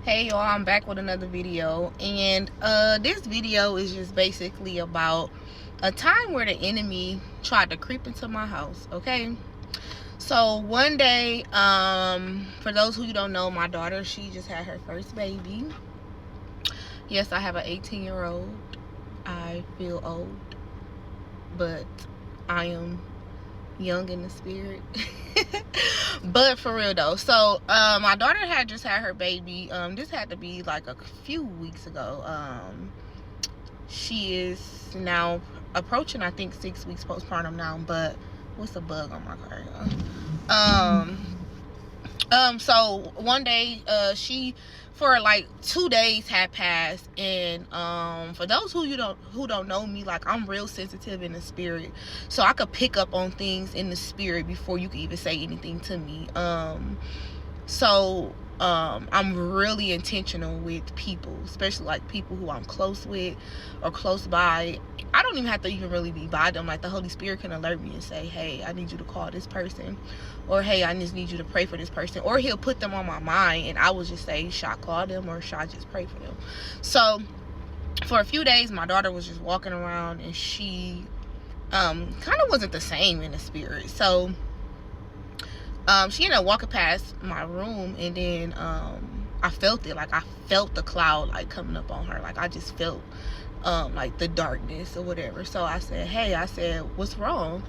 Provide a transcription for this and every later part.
Hey y'all, I'm back with another video, and this video is just basically about a time where the enemy tried to creep into my house. Okay, so one day, for those who don't know, my daughter, she just had her first baby. Yes, I have an 18-year-old. I feel old, but I am young in the spirit. But for real though, so my daughter had just had her baby. This had to be like a few weeks ago. She is now approaching, I think, 6 weeks postpartum now. But what's the bug on my car, y'all? So one day, she, for like 2 days had passed, and for those who don't know me, like, I'm real sensitive in the spirit, so I could pick up on things in the spirit before you could even say anything to me. I'm really intentional with people, especially like people who I'm close with or close by. I don't even have to even really be by them. Like, the Holy Spirit can alert me and say, hey, I need you to call this person, or hey, I just need you to pray for this person, or he'll put them on my mind and I will just say, should I call them or should I just pray for them? So for a few days, my daughter was just walking around, and she kind of wasn't the same in the spirit. So she ended up walking past my room, and then I felt it. Like, I felt the cloud like coming up on her. Like, I just felt like the darkness or whatever. So I said, hey, I said, what's wrong?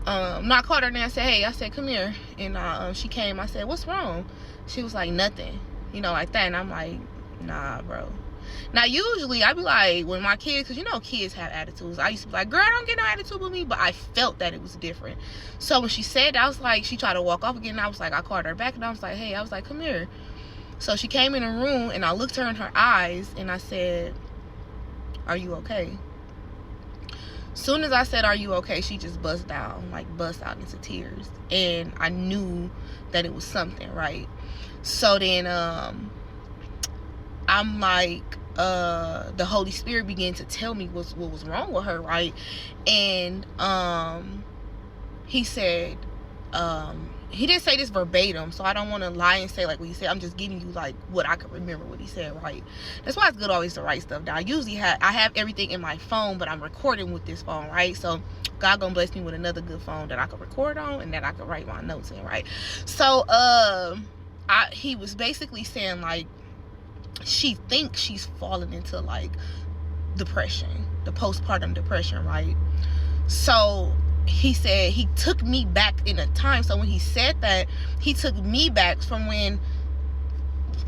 No, I called her and I said, hey, I said, come here. And she came. I said, what's wrong? She was like, nothing, like that. And I'm like, nah, bro. Now, usually I be like, when my kids, because kids have attitudes, I used to be like, girl, don't get no attitude with me. But I felt that it was different. So when she said that, I was like, she tried to walk off again, and I was like, I called her back, and I was like, hey, I was like, come here. So she came in the room, and I looked her in her eyes, and I said, are you okay? Soon as I said, are you okay, she just bust out into tears. And I knew that it was something, right? So then I'm like, the Holy Spirit began to tell me what was wrong with her, right? And he said, he didn't say this verbatim, so I don't want to lie and say like what he said. I'm just giving you like what I can remember what he said, right? That's why it's good always to write stuff down. I have everything in my phone, but I'm recording with this phone, right? So God gonna bless me with another good phone that I can record on and that I can write my notes in, right? So he was basically saying, like, she thinks she's fallen into like depression, the postpartum depression, right? So he said he took me back in a time. So when he said that, he took me back from when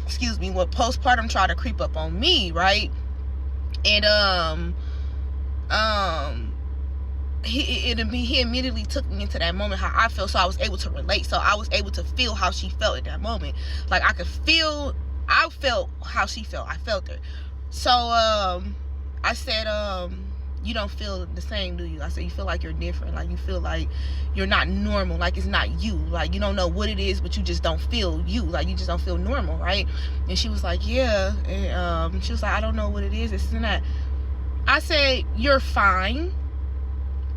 postpartum tried to creep up on me, right? And he immediately took me into that moment, how I felt. So I was able to relate. So I was able to feel how she felt at that moment. Like, I felt how she felt. I felt her. So I said, you don't feel the same, do you? I said, you feel like you're different. Like, you feel like you're not normal. Like, it's not you. Like, you don't know what it is, but you just don't feel you. Like, you just don't feel normal, right? And she was like, yeah. And she was like, I don't know what it is, this and that. I said, you're fine.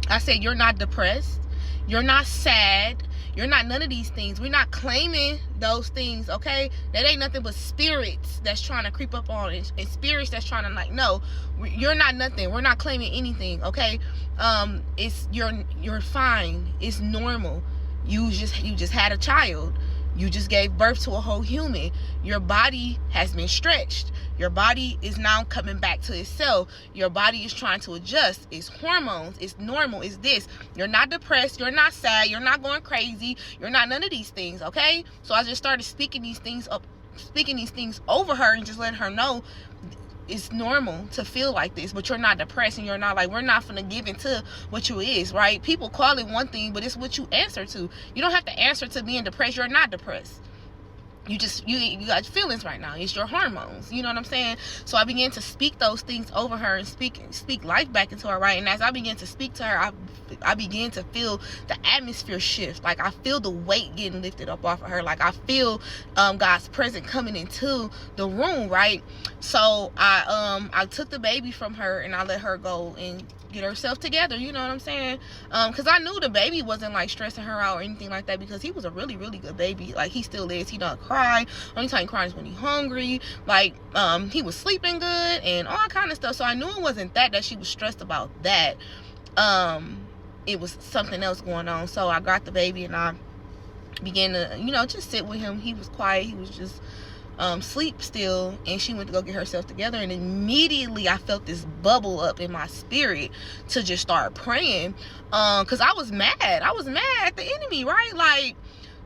I said, you're not depressed. You're not sad. You're not none of these things. We're not claiming those things, okay? That ain't nothing but spirits that's trying to creep up on it, and spirits that's trying to, like, no, you're not nothing. We're not claiming anything, okay? You're fine. It's normal. You just had a child. You just gave birth to a whole human. Your body has been stretched. Your body is now coming back to itself. Your body is trying to adjust. It's hormones. It's normal. It's this. You're not depressed. You're not sad. You're not going crazy. You're not none of these things, okay? So I just started speaking these things over her, and just letting her know it's normal to feel like this, but you're not depressed, and you're not like, we're not finna give into what you is, right? People call it one thing, but it's what you answer to. You don't have to answer to being depressed. You're not depressed. You got feelings right now. It's your hormones. You know what I'm saying? So I began to speak those things over her and speak life back into her, right? And as I began to speak to her, I began to feel the atmosphere shift. Like, I feel the weight getting lifted up off of her. Like, I feel God's presence coming into the room, right? So I took the baby from her, and I let her go and get herself together, you know what I'm saying? Because I knew the baby wasn't like stressing her out or anything like that, because he was a really, really good baby. Like, he still is. He don't cry. Only time he cries is when he's hungry. Like, he was sleeping good and all kind of stuff. So I knew it wasn't that she was stressed about that. It was something else going on. So I got the baby and I began to, you know, just sit with him. He was quiet. He was just sleep still, and she went to go get herself together, and immediately I felt this bubble up in my spirit to just start praying, because I was mad at the enemy, right? Like,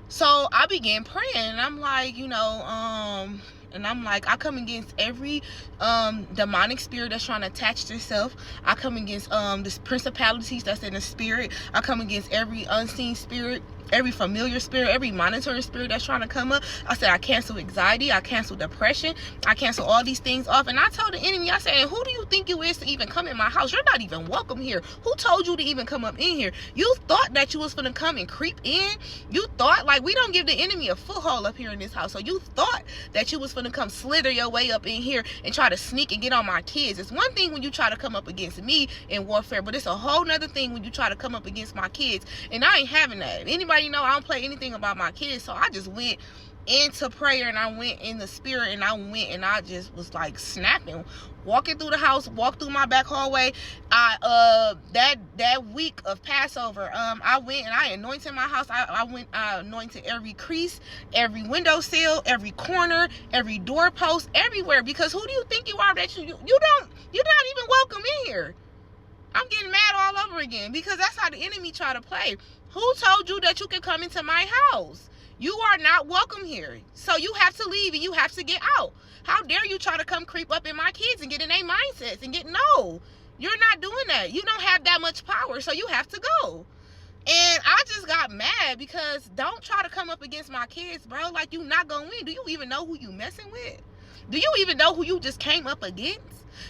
so I began praying, and I'm like, you know, I come against every demonic spirit that's trying to attach itself. I come against this principalities that's in the spirit. I come against every unseen spirit, every familiar spirit, every monitoring spirit that's trying to come up. I said, I cancel anxiety, I cancel depression, I cancel all these things off. And I told the enemy, I said, who do you think you is to even come in my house? You're not even welcome here. Who told you to even come up in here? You thought that you was gonna come and creep in? You thought, like, we don't give the enemy a foothold up here in this house. So you thought that you was gonna come slither your way up in here and try to sneak and get on my kids. It's one thing when you try to come up against me in warfare, but it's a whole nother thing when you try to come up against my kids. And I ain't having that. If anybody know, I don't play anything about my kids. So I just went into prayer, and I went in the spirit, and I just was like snapping, walking through the house, walked through my back hallway. That week of Passover, I went and I anointed my house. I anointed every crease, every windowsill, every corner, every doorpost, everywhere. Because who do you think you are that you're not even welcome in here? I'm getting mad all over again, because that's how the enemy try to play. Who told you that you can come into my house? You are not welcome here. So you have to leave and you have to get out. How dare you try to come creep up in my kids and get in their mindsets and no, you're not doing that. You don't have that much power, so you have to go. And I just got mad, because don't try to come up against my kids, bro. Like, you not gonna win. Do you even know who you messing with? Do you even know who you just came up against?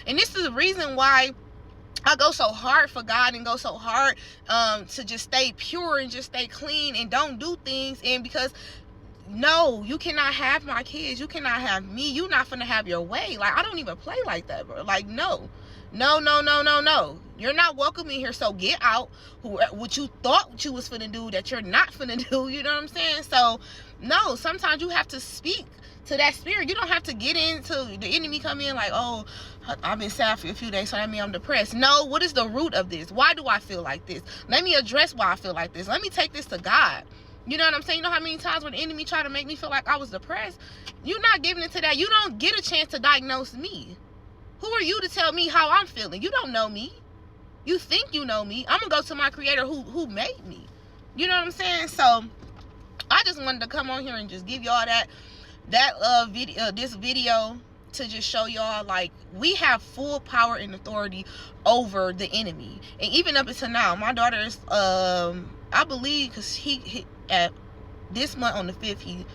And this is the reason why I go so hard for God and go so hard to just stay pure and just stay clean and don't do things. And because, no, you cannot have my kids. You cannot have me. You're not finna have your way. Like, I don't even play like that, bro. Like, no. You're not welcome in here, so get out. What you thought you was finna do that you're not finna do, you know what I'm saying? So, no, sometimes you have to speak to that spirit. You don't have to get into the enemy come in like, oh, I've been sad for a few days, so that means I'm depressed. No, what is the root of this? Why do I feel like this? Let me address why I feel like this. Let me take this to God. You know what I'm saying? You know how many times when the enemy tried to make me feel like I was depressed? You're not giving it to that. You don't get a chance to diagnose me. Who are you to tell me how I'm feeling? You don't know me. You think you know me. I'm gonna go to my creator who made me. You know what I'm saying? So I just wanted to come on here and just give y'all this video to just show y'all, like, we have full power and authority over the enemy. And even up until now, my daughter's I believe, because he at this month on the 5th, he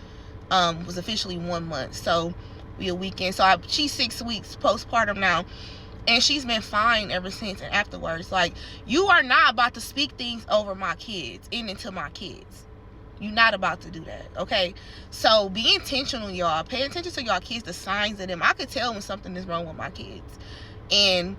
was officially 1 month, so we a weekend. So she's 6 weeks postpartum now, and she's been fine ever since. And afterwards, like, you are not about to speak things over my kids and into my kids. You're not about to do that, okay? So be intentional, y'all. Pay attention to y'all kids, the signs of them. I could tell when something is wrong with my kids. And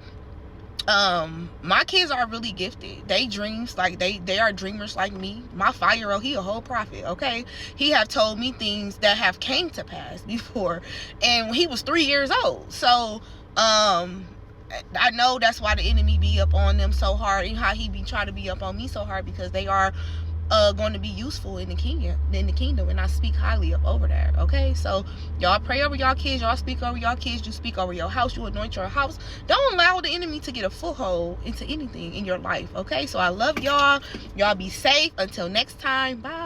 my kids are really gifted. They dreams, like they are dreamers like me. My 5-year-old, he a whole prophet, okay? He have told me things that have came to pass before, and when he was 3 years old. So I know that's why the enemy be up on them so hard, and how he be trying to be up on me so hard, because they are going to be useful in the kingdom, and I speak highly up over that, okay? So y'all pray over y'all kids, y'all speak over y'all kids, you speak over your house, you anoint your house. Don't allow the enemy to get a foothold into anything in your life, okay? So I love y'all. Y'all be safe until next time. Bye.